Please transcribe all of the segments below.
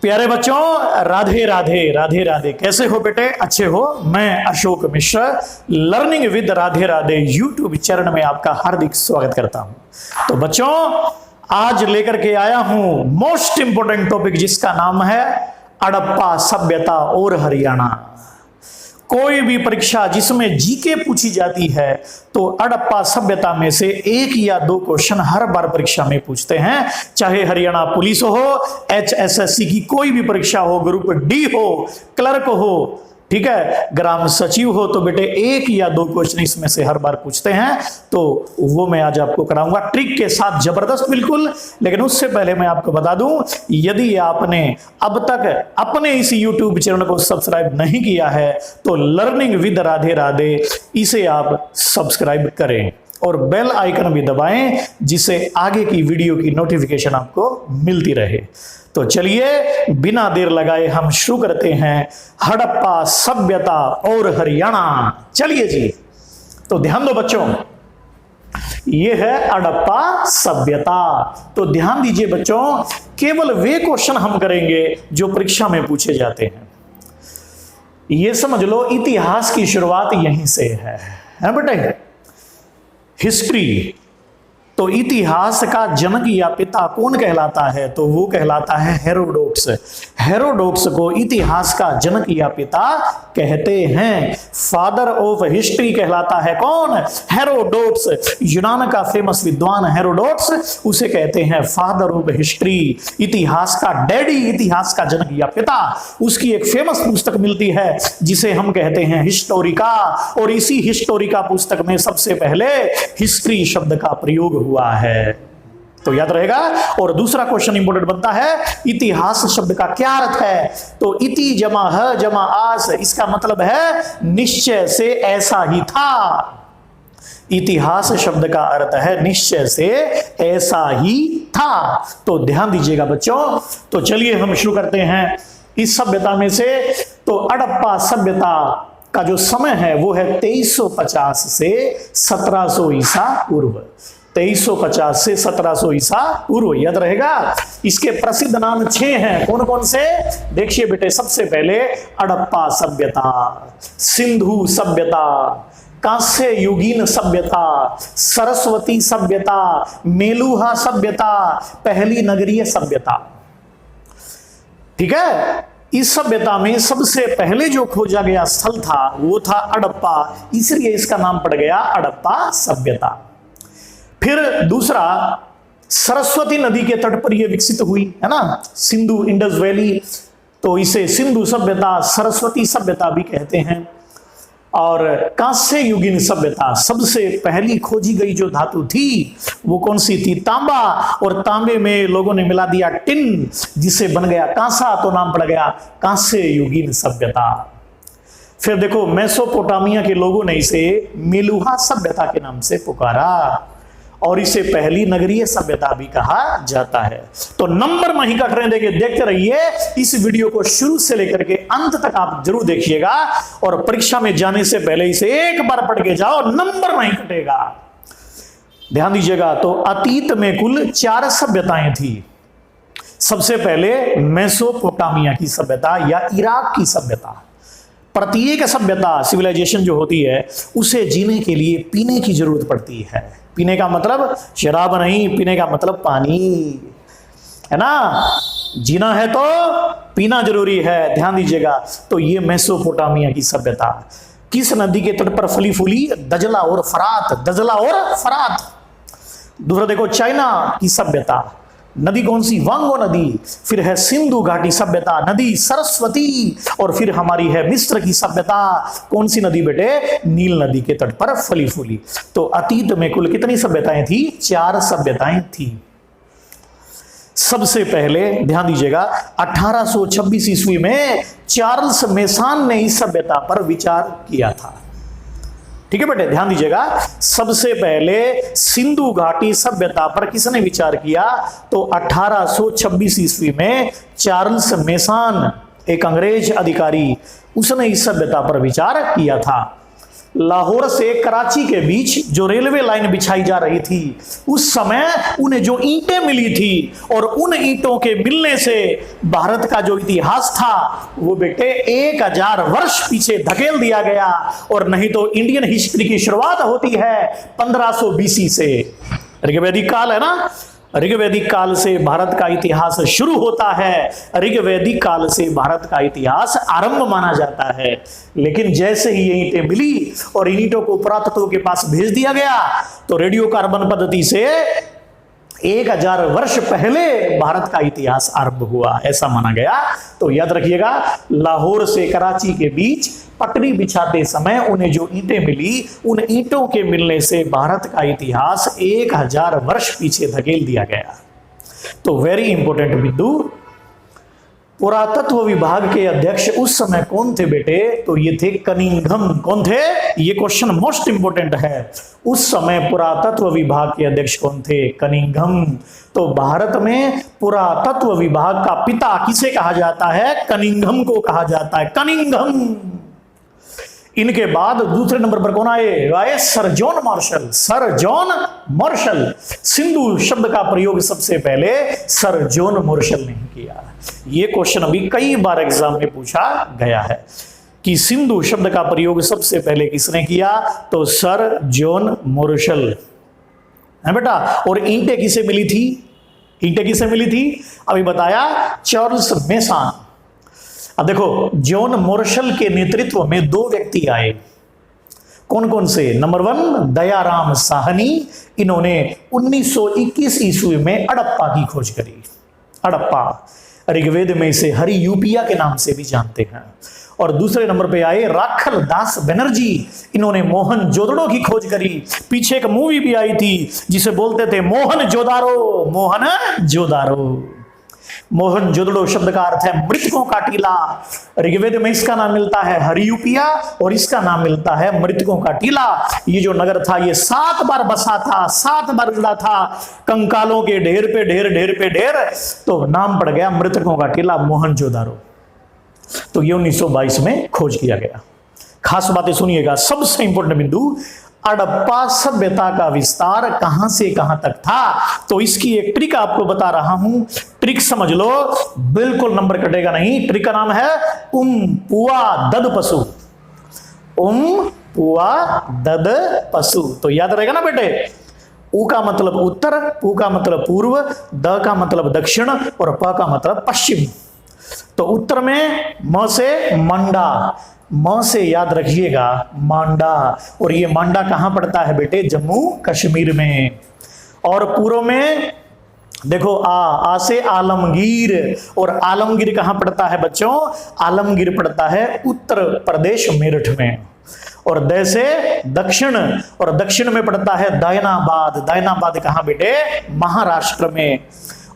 प्यारे बच्चों, राधे राधे राधे राधे। कैसे हो बेटे? अच्छे हो? मैं Ashok Mishra learning with Radhe Radhe YouTube channel में आपका हार्दिक स्वागत करता हूं। तो बच्चों, आज लेकर के आया हूं मोस्ट इंपोर्टेंट टॉपिक जिसका नाम है हड़प्पा सभ्यता और हरियाणा। कोई भी परीक्षा जिसमें जीके पूछी जाती है तो हड़प्पा सभ्यता में से एक या दो क्वेश्चन हर बार परीक्षा में पूछते हैं। चाहे हरियाणा पुलिस हो, HSSC की कोई भी परीक्षा हो, ग्रुप डी हो, क्लर्क हो, ठीक है, ग्राम सचिव हो, तो बेटे एक या दो क्वेश्चन इसमें से हर बार पूछते हैं। तो वो मैं आज आपको कराऊंगा ट्रिक के साथ, जबरदस्त बिल्कुल। लेकिन उससे पहले मैं आपको बता दूं, यदि आपने अब तक अपने इस YouTube चैनल को सब्सक्राइब नहीं किया है तो लर्निंग विद राधे राधे इसे आप सब्सक्राइब करें और बेल आइकन भी दबाएं, जिससे आगे की वीडियो की नोटिफिकेशन आपको मिलती रहे। तो चलिए बिना देर लगाए हम शुरू करते हैं हड़प्पा सभ्यता और हरियाणा। चलिए जी, तो ध्यान दो बच्चों, ये है हड़प्पा सभ्यता। तो ध्यान दीजिए बच्चों, केवल वे क्वेश्चन हम करेंगे जो परीक्षा में पूछे जाते हैं। ये समझ लो इतिहास की शुरुआत यहीं से है बेटे। हिस्ट्री, तो इतिहास का जनक या पिता कौन कहलाता है? तो वो कहलाता है हेरोडोट्स। हेरोडोट्स को इतिहास का जनक या पिता कहते हैं। फादर ऑफ हिस्ट्री कहलाता है कौन? हेरोडोट्स। यूनान का फेमस विद्वान हेरोडोट्स, उसे कहते हैं फादर ऑफ हिस्ट्री। इतिहास का डैडी, इतिहास का जनक या पिता। उसकी एक फेमस पुस्तक मिलती है जिसे हम कहते हैं हिस्टोरिका, और इसी हिस्टोरिका पुस्तक में सबसे पहले हिस्ट्री शब्द का प्रयोग हुआ है। तो याद रहेगा। और दूसरा क्वेश्चन इंपोर्टेंट बनता है, इतिहास शब्द का क्या अर्थ है? तो इति जमा ह जमा आस, इसका मतलब है निश्चय से ऐसा ही था। इतिहास शब्द का अर्थ है निश्चय से ऐसा ही था। तो ध्यान दीजिएगा बच्चों। तो चलिए हम शुरू करते हैं इस सभ्यता में से। तो हड़प्पा सभ्यता का जो समय है वो है 2350 से 1700 ईसा पूर्व। 2350 से 1700 ईसा पूर्व, याद रहेगा। इसके प्रसिद्ध नाम 6 हैं। कौन कौन से? देखिए बेटे, सबसे पहले हड़प्पा सभ्यता, सिंधु सभ्यता, कांस्य युगीन सभ्यता, सरस्वती सभ्यता, मेलुहा सभ्यता, पहली नगरीय सभ्यता। ठीक है। इस सभ्यता में सबसे पहले जो खोजा गया स्थल था वो था हड़प्पा, इसलिए इसका नाम पड़ गया हड़प्पा सभ्यता। फिर दूसरा, सरस्वती नदी के तट पर यह विकसित हुई, है ना, सिंधु इंडस वैली। तो इसे सिंधु सभ्यता, सरस्वती सभ्यता भी कहते हैं। और कांस्य युगीन सभ्यता, सबसे पहली खोजी गई जो धातु थी वो कौन सी थी? तांबा। और तांबे में लोगों ने मिला दिया टिन, जिससे बन गया कांसा, तो नाम पड़ गया कांस्य युगीन सभ्यता। फिर देखो, मेसोपोटामिया के लोगों ने इसे मेलुहा सभ्यता के नाम से पुकारा और इसे पहली नगरीय सभ्यता भी कहा जाता है। तो नंबर वहीं कट रहे, देखिए, देखते रहिए इस वीडियो को शुरू से लेकर के अंत तक आप जरूर देखिएगा। और परीक्षा में जाने से पहले इसे एक बार पढ़ के जाओ, नंबर वहीं कटेगा। ध्यान दीजिएगा। तो अतीत में कुल 4 सभ्यताएं थी। सबसे पहले मेसोपोटामिया की सभ्यता या इराक की सभ्यता। प्रत्येक सभ्यता, सिविलाइजेशन जो होती है, उसे जीने के लिए पीने की जरूरत पड़ती है। पीने का मतलब शराब नहीं, पीने का मतलब पानी, है ना। जीना है तो पीना जरूरी है, ध्यान दीजिएगा। तो ये मेसोपोटामिया की सभ्यता किस नदी के तट पर फली फूली? दजला और फरात, दजला और फरात। दूसरा देखो, चाइना की सभ्यता, नदी कौन सी? वांगो नदी। फिर है सिंधु घाटी सभ्यता, नदी सरस्वती। और फिर हमारी है मिस्र की सभ्यता, कौन सी नदी बेटे? नील नदी के तट पर फली फूली। तो अतीत में कुल कितनी सभ्यताएं थी? 4 सभ्यताएं थी। सबसे पहले ध्यान दीजिएगा, 1826 ईस्वी में चार्ल्स मेसान ने इस सभ्यता पर विचार किया था। ठीक है बेटे, ध्यान दीजिएगा। सबसे पहले सिंधु घाटी सभ्यता पर किसने विचार किया? तो 1826 ईस्वी में चार्ल्स मेसान, एक अंग्रेज अधिकारी, उसने इस सभ्यता पर विचार किया था। लाहौर से कराची के बीच जो रेलवे लाइन बिछाई जा रही थी, उस समय उन्हें जो ईंटें मिली थी और उन ईंटों के मिलने से भारत का जो इतिहास था वो बेटे 1000 वर्ष पीछे धकेल दिया गया। और नहीं तो इंडियन हिस्ट्री की शुरुआत होती है 1500 BC से। ऋग्वैदिक काल है ना, ऋग्वैदिक काल से भारत का इतिहास शुरू होता है, ऋग्वैदिक काल से भारत का इतिहास आरंभ माना जाता है। लेकिन जैसे ही ये ईंटें मिली और इन ईंटों को पुरातत्व के पास भेज दिया गया तो रेडियो कार्बन पद्धति से 1000 वर्ष पहले भारत का इतिहास आरंभ हुआ, ऐसा माना गया। तो याद रखिएगा, लाहौर से कराची के बीच पटरी बिछाते समय उन्हें जो ईंटें मिली, उन ईंटों के मिलने से भारत का इतिहास 1000 वर्ष पीछे धकेल दिया गया। तो वेरी इंपॉर्टेंट बिंदु, पुरातत्व विभाग के अध्यक्ष उस समय कौन थे बेटे? तो ये थे कनिंघम। कौन थे? ये क्वेश्चन मोस्ट इंपोर्टेंट है। उस समय पुरातत्व विभाग के अध्यक्ष कौन थे? कनिंघम। तो भारत में पुरातत्व विभाग का पिता किसे कहा जाता है? कनिंघम को कहा जाता है, कनिंघम। इनके बाद दूसरे नंबर पर कौन आए? Sir John Marshall. Sir John Marshall. Sindhu शब्द का प्रयोग सबसे पहले सर जॉन मार्शल ने किया। यह क्वेश्चन अभी कई बार एग्जाम में पूछा गया है कि सिंधु शब्द का प्रयोग सबसे पहले किसने किया? तो सर जॉन मार्शल है बेटा। और ईंटें किसे मिली थी? ईंटें किसे मिली थी? अभी बताया, चार्ल्स मेसन। अब देखो, जॉन मार्शल के नेतृत्व में 2 व्यक्ति आए। कौन कौन से? नंबर 1 दयाराम साहनी। इन्होंने 1921 ईस्वी में हड़प्पा की खोज करी। हड़प्पा ऋग्वेद में इसे हरियूपिया के नाम से भी जानते हैं। और दूसरे नंबर पे आए राखल दास बनर्जी। इन्होंने मोहनजोदड़ो की खोज करी। पीछे एक मूवी भी आई थी जिसे बोलते थे मोहनजोदारो। मोहनजोदारो। मोहनजोदड़ो शब्द का अर्थ है मृतकों का टीला। ऋग्वेद में इसका नाम मिलता है हरियूपिया और इसका नाम मिलता है मृतकों का टीला। ये जो नगर था ये 7 बार बसा था, 7 बार जुड़ा था, कंकालों के ढेर पे ढेर, ढेर पे ढेर, तो नाम पड़ गया मृतकों का टीला, मोहनजोदारो। तो ये 1922 में खोज किया गया। खास बातें सुनिएगा, सबसे इंपॉर्टेंट बिंदु, हड़प्पा सभ्यता का विस्तार कहां से कहां तक था? तो इसकी एक ट्रिक आपको बता रहा हूं, ट्रिक समझ लो, बिल्कुल नंबर कटेगा नहीं। ट्रिक का नाम है पुआ दद पशु। पुआ दद पशु। तो याद रहेगा ना बेटे, उ का मतलब उत्तर, पू का मतलब पूर्व, द का मतलब दक्षिण और प का मतलब पश्चिम। तो उत्तर में म से मंडा, म से याद रखिएगा मांडा। और ये मांडा कहां पड़ता है बेटे? जम्मू कश्मीर में। और पूर्व में देखो आ से आलमगीर। और आलमगीर कहां पड़ता है बच्चों? आलमगीर पड़ता है उत्तर प्रदेश मेरठ में। और द से दक्षिण, और दक्षिण में पड़ता है दयनाबाद। दयनाबाद कहां बेटे? महाराष्ट्र में।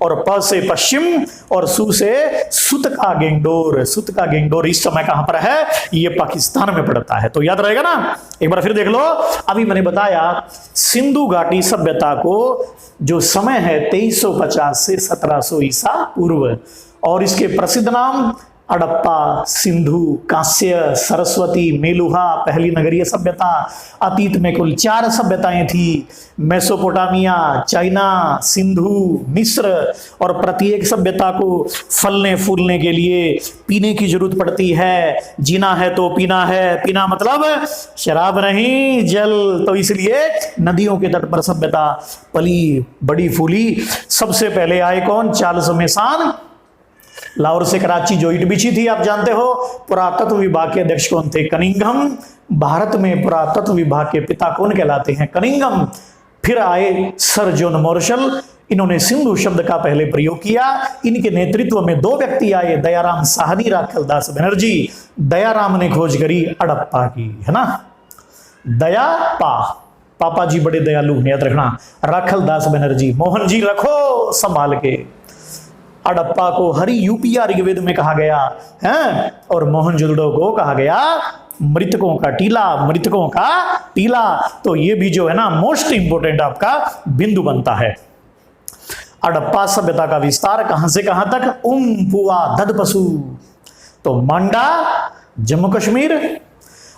और प से पश्चिम और सु से सुत का गेंगडोर। सुत का गेंगडोर इस समय कहां पर है? ये पाकिस्तान में पड़ता है। तो याद रहेगा ना, एक बार फिर देख लो। अभी मैंने बताया सिंधु घाटी सभ्यता को जो समय है 2350 से 1700 ईसा पूर्व। और इसके प्रसिद्ध नाम हड़प्पा, सिंधु, कांस्य, सरस्वती, मेलुहा, पहली नगरीय सभ्यता। अतीत में कुल 4 सभ्यताएं थी, मेसोपोटामिया, चाइना, सिंधु, मिस्र। और प्रत्येक सभ्यता को फलने फूलने के लिए पीने की जरूरत पड़ती है। जीना है तो पीना है, पीना मतलब शराब नहीं, जल। तो इसलिए नदियों के तट पर सभ्यता पली बड़ी फूली। सबसे पहले आए कौन? Charles mason. लाहौर से कराची जो ईंट बिछी थी आप जानते हो। पुरातत्व विभाग के अध्यक्ष कौन थे? कनिंघम। भारत में पुरातत्व विभाग के पिता कौन कहलाते हैं? कनिंघम। फिर आए सर जॉन मार्शल। इन्होंने सिंधु शब्द का पहले प्रयोग किया। इनके नेतृत्व में 2 व्यक्ति आए, दयाराम साहनी, राखल दास बनर्जी। दयाराम ने खोज करी हड़प्पा की, है ना। दया पापा जी बड़े दयालु, याद रखना। राखल दास बनर्जी, मोहन जी रखो संभाल के। हड़प्पा को हरियूपिया ऋग्वेद में कहा गया है। और मोहनजोदड़ो को कहा गया मृतकों का टीला। मृतकों का टीला। तो ये भी जो है ना मोस्ट इंपोर्टेंट आपका बिंदु बनता है। हड़प्पा सभ्यता का विस्तार कहां से कहां तक? पुआ दद पशु। तो मांडा जम्मू कश्मीर,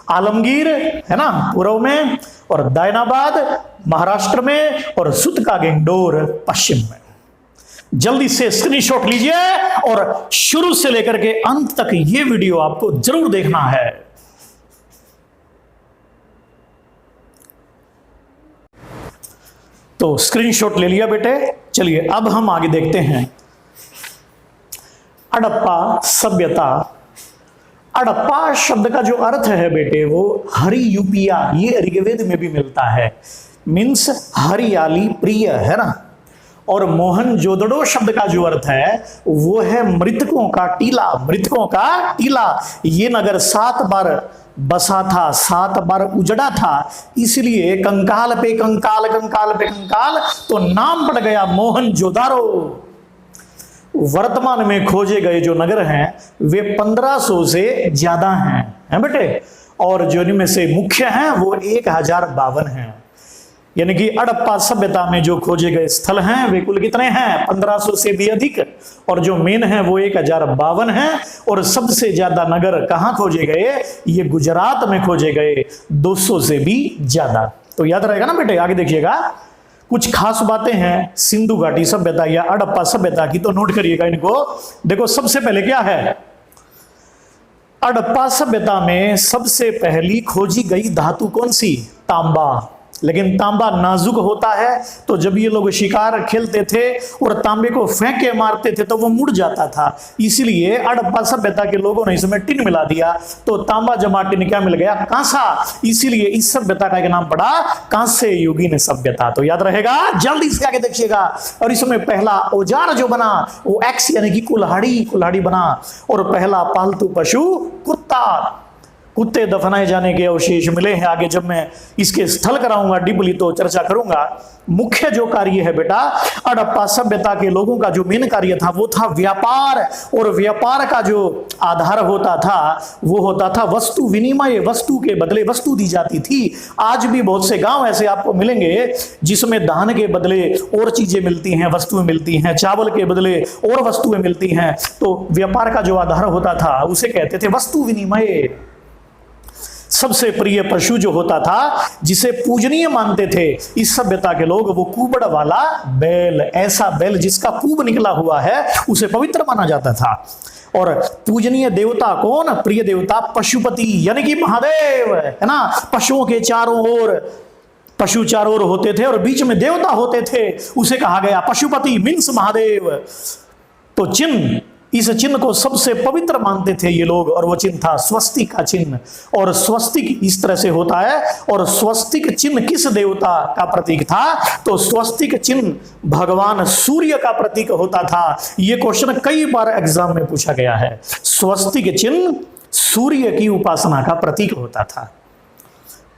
आलमगीर है ना पूर्व में, और दायनाबाद महाराष्ट्र में, और सुतका गेंगडोर पश्चिम में। जल्दी से स्क्रीनशॉट लीजिए और शुरू से लेकर के अंत तक यह वीडियो आपको जरूर देखना है। तो स्क्रीनशॉट ले लिया बेटे। चलिए अब हम आगे देखते हैं। हड़प्पा सभ्यता। हड़प्पा शब्द का जो अर्थ है बेटे वो हरि यूपिया, ये ऋग्वेद में भी मिलता है, मीन्स हरियाली प्रिय, है ना। और मोहनजोदड़ो शब्द का जो अर्थ है वो है मृतकों का टीला, मृतकों का टीला। ये नगर 7 बार बसा था, 7 बार उजड़ा था, इसलिए कंकाल पे कंकाल, कंकाल पे कंकाल, तो नाम पड़ गया मोहनजोदारो। वर्तमान में खोजे गए जो नगर हैं वे 1500 से ज्यादा हैं बेटे, और जो इनमें से मुख्य हैं वो 1052 हैं। यानी कि हड़प्पा सभ्यता में जो खोजे गए स्थल हैं वे कुल कितने हैं? 1500 से भी अधिक, और जो मेन है वो 1052 हैं। और सबसे ज्यादा नगर कहां खोजे गए? ये गुजरात में खोजे गए, 200 से भी ज्यादा। तो याद रहेगा ना बेटे, आगे देखिएगा। कुछ खास बातें हैं सिंधु घाटी सभ्यता या हड़प्पा सभ्यता की, तो नोट करिएगा इनको। देखो सबसे पहले क्या है, हड़प्पा सभ्यता में सबसे पहली खोजी गई धातु कौन सी? तांबा। लेकिन तांबा नाजुक होता है, तो जब ये लोग शिकार खेलते थे और तांबे को फेंक के मारते थे तो वो मुड़ जाता था, इसलिए हड़प्पा सभ्यता के लोगों ने इसमें टिन मिला दिया, तो तांबा जमा टिन क्या मिल गया? कांसा। इसीलिए इस सभ्यता का एक नाम पड़ा कांस्य युगीन सभ्यता। तो याद रहेगा, जल्दी से आगे देखिएगा। और इसमें पहला औजार जो बना वो एक्स यानी कि कुल्हाड़ी बना, और पहला पालतू पशु कुत्ता। कुत्ते दफनाए जाने के अवशेष मिले हैं। आगे जब मैं इसके स्थल कराऊंगा डीपली तो चर्चा करूंगा। मुख्य जो कार्य है बेटा, हड़प्पा सभ्यता के लोगों का जो मेन कार्य था वो था व्यापार, और व्यापार का जो आधार होता था वो होता था वस्तु विनिमय। वस्तु के बदले वस्तु दी जाती थी। आज भी बहुत से गांव ऐसे आपको मिलेंगे जिसमें धान के बदले और चीजें मिलती हैं, वस्तुएं मिलती हैं, चावल के बदले और वस्तुएं मिलती हैं। तो व्यापार का जो आधार होता था उसे कहते थे वस्तु विनिमय। सबसे प्रिय पशु जो होता था, जिसे पूजनीय मानते थे इस सभ्यता के लोग, वो कुबड़ वाला बैल। ऐसा बैल जिसका कुब निकला हुआ है उसे पवित्र माना जाता था। और पूजनीय देवता कौन? प्रिय देवता पशुपति यानी कि महादेव, है ना। पशुओं के चारों ओर पशु चारों ओर होते थे और बीच में देवता होते थे, उसे कहा गया पशुपति मीन्स महादेव। तो चिन्ह, इस चिन्ह को सबसे पवित्र मानते थे ये लोग, और वो चिन्ह था स्वस्तिक का चिन्ह। और स्वस्तिक इस तरह से होता है। और स्वस्तिक चिन्ह किस देवता का प्रतीक था? तो स्वस्तिक चिन्ह भगवान सूर्य का प्रतीक होता था। ये क्वेश्चन कई बार एग्जाम में पूछा गया है। स्वस्तिक चिन्ह सूर्य की उपासना का प्रतीक होता था।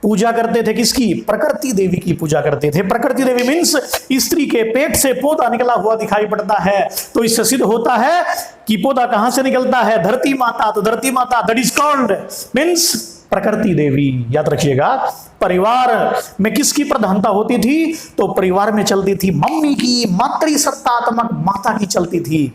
पूजा करते थे किसकी? प्रकृति देवी की पूजा करते थे। प्रकृति देवी मीन्स स्त्री के पेट से पौधा निकला हुआ दिखाई पड़ता है, तो इससे सिद्ध होता है कि पौधा कहां से निकलता है? धरती माता। तो धरती माता दैट इज कॉल्ड मीन्स प्रकृति देवी। याद रखिएगा। परिवार में किसकी प्रधानता होती थी? तो परिवार में चलती थी मम्मी की, मातृसत्तात्मक माता की चलती थी।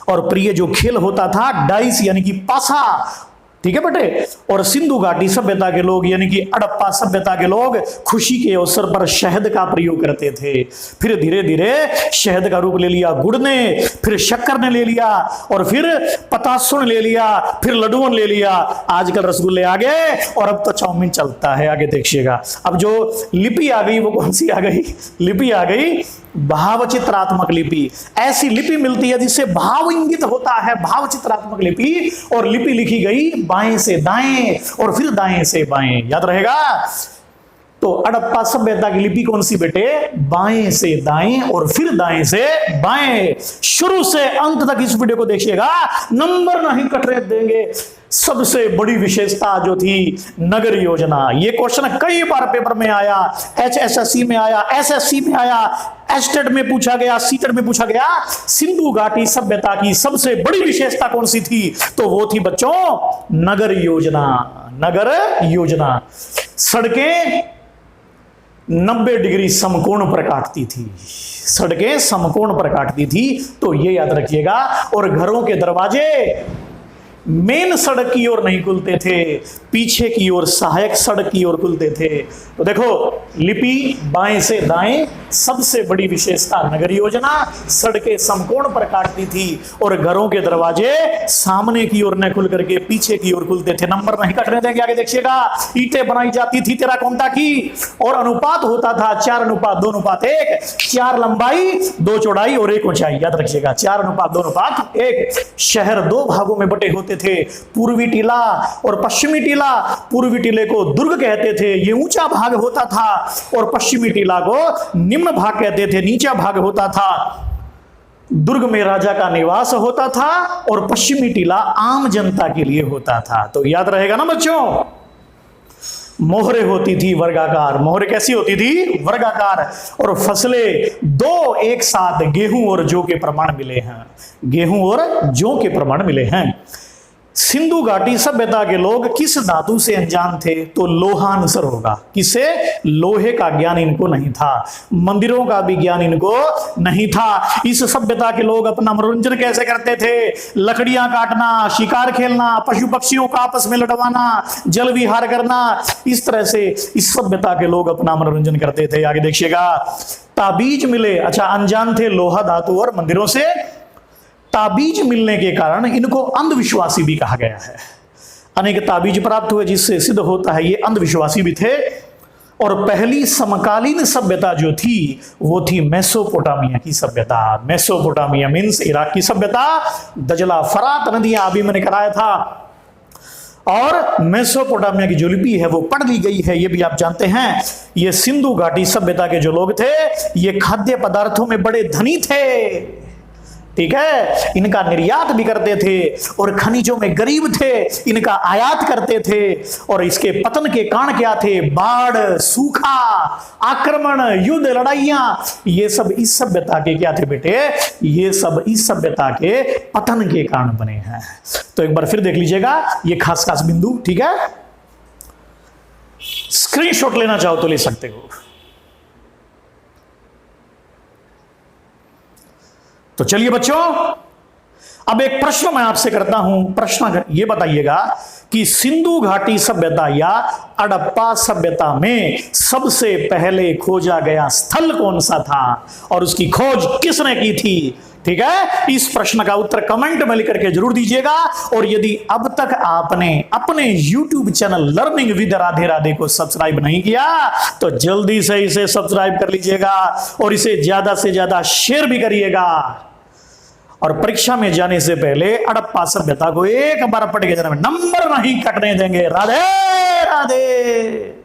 और प्रिय जो खेल होता था डाइस यानी कि पासा, ठीक है बेटे। और सिंधु घाटी सभ्यता के लोग यानी कि हड़प्पा सभ्यता के लोग खुशी के अवसर पर शहद का प्रयोग करते थे। फिर धीरे धीरे शहद का रूप ले लिया गुड़ ने, फिर शक्कर ने ले लिया, और फिर पतासुन ले लिया, फिर लड्डुओं ले लिया। आजकल रसगुल्ले आ गए और अब तो चाउमीन चलता है। आगे देखिएगा। अब जो लिपि आ गई वो कौन सी आ गई? लिपि आ गई भावचित्रात्मक लिपि। ऐसी लिपि मिलती है जिससे भाव इंगित होता है, भावचित्रात्मक लिपि। और लिपि लिखी गई बाएं से दाएं और फिर दाएं से बाएं। याद रहेगा। तो हड़प्पा सभ्यता की लिपि कौन सी बेटे? बाएं से दाएं और फिर दाएं से बाएं। शुरू से अंत तक इस वीडियो को देखिएगा, नंबर नहीं कटरे देंगे। सबसे बड़ी विशेषता जो थी नगर योजना। ये क्वेश्चन कई बार पेपर में आया, HSSC में आया, SSC में आया, एस्टेट में पूछा गया, सीटेट में पूछा गया। सिंधु घाटी सभ्यता की सबसे बड़ी विशेषता कौन सी थी? तो वो थी बच्चों नगर योजना। नगर योजना। सड़कें 90 डिग्री समकोण पर काटती थी। सड़कें समकोण पर काटती थी, तो ये याद रखिएगा। और घरों के दरवाजे मेन सड़क की ओर नहीं खुलते थे, पीछे की ओर सहायक सड़क की ओर खुलते थे। तो देखो लिपि बाएं से दाएं, सबसे बड़ी विशेषता नगर योजना, सड़कें समकोण पर काटती थी और घरों के दरवाजे सामने की ओर न खुल करके पीछे की ओर खुलते थे। नंबर नहीं कटने देंगे, आगे देखिएगा। ईंटें बनाई जाती थी टेराकोटा की और अनुपात होता था 4:2:1, 4 लंबाई 2 चौड़ाई और 1 ऊंचाई। याद रखिएगा 4:2:1। शहर 2 भागों में बटे होते थे, पूर्वी टीला और पश्चिमी टीला। पूर्वी टीले को दुर्ग कहते थे, ये ऊंचा भाग होता था, और पश्चिमी टीला को निम्न भाग कहते थे, नीचा भाग होता था। दुर्ग में राजा का निवास होता था और पश्चिमी टीला आम जनता के लिए होता था। तो याद रहेगा ना बच्चों। मोहरे होती थी वर्गाकार, मोहरे कैसी होती थी? वर्गाकार। और फसलें 2 एक साथ गेहूं और जौ के प्रमाण मिले हैं, गेहूं और जौ के प्रमाण मिले हैं। सिंधु घाटी सभ्यता के लोग किस धातु से अनजान थे? तो लोहा आंसर होगा। किसे? लोहे का ज्ञान इनको नहीं था, मंदिरों का भी ज्ञान इनको नहीं था। इस सभ्यता के लोग अपना मनोरंजन कैसे करते थे? लकड़ियां काटना, शिकार खेलना, पशु पक्षियों का आपस में लड़वाना, जल विहार करना, इस तरह से इस सभ्यता के लोग अपना मनोरंजन करते थे। आगे देखिएगा। ताबीज मिले, अच्छा अनजान थे लोहा धातु और मंदिरों से। ताबीज मिलने के कारण इनको अंधविश्वासी भी कहा गया है। अनेक ताबीज प्राप्त हुए जिससे सिद्ध होता है ये अंधविश्वासी भी थे। और पहली समकालीन सभ्यता जो थी वो थी मेसोपोटामिया की सभ्यता। मेसोपोटामिया मीन्स इराक की सभ्यता। दजला फरात नदियां अभी मैंने कराया था। और मेसोपोटामिया की जो लिपि है वो पढ़ ली गई है, ये भी आप जानते हैं। ये सिंधु घाटी सभ्यता के जो लोग थे ये खाद्य पदार्थों में बड़े धनी थे, ठीक है। इनका निर्यात भी करते थे और खनिजों में गरीब थे, इनका आयात करते थे। और इसके पतन के कारण क्या थे? बाढ़, सूखा, आक्रमण, युद्ध, लड़ाइयां, ये सब इस सभ्यता के क्या थे बेटे? ये सब इस सभ्यता के पतन के कारण बने हैं। तो एक बार फिर देख लीजिएगा ये खास खास बिंदु, ठीक है। स्क्रीनशॉट लेना चाहो तो ले सकते हो। तो चलिए बच्चों, अब एक प्रश्न मैं आपसे करता हूं। प्रश्न ये बताइएगा कि सिंधु घाटी सभ्यता या हड़प्पा सभ्यता में सबसे पहले खोजा गया स्थल कौन सा था और उसकी खोज किसने की थी? ठीक है, इस प्रश्न का उत्तर कमेंट में लिख करके जरूर दीजिएगा। और यदि अब तक आपने अपने YouTube channel learning with Radhe Radhe को सब्सक्राइब नहीं किया तो जल्दी से इसे सब्सक्राइब कर लीजिएगा और इसे ज्यादा से ज्यादा शेयर भी करिएगा। और परीक्षा में जाने से पहले हड़प्पा सभ्यता को एक बार पढ़ के जाना, नंबर नहीं कटने देंगे। राधे राधे।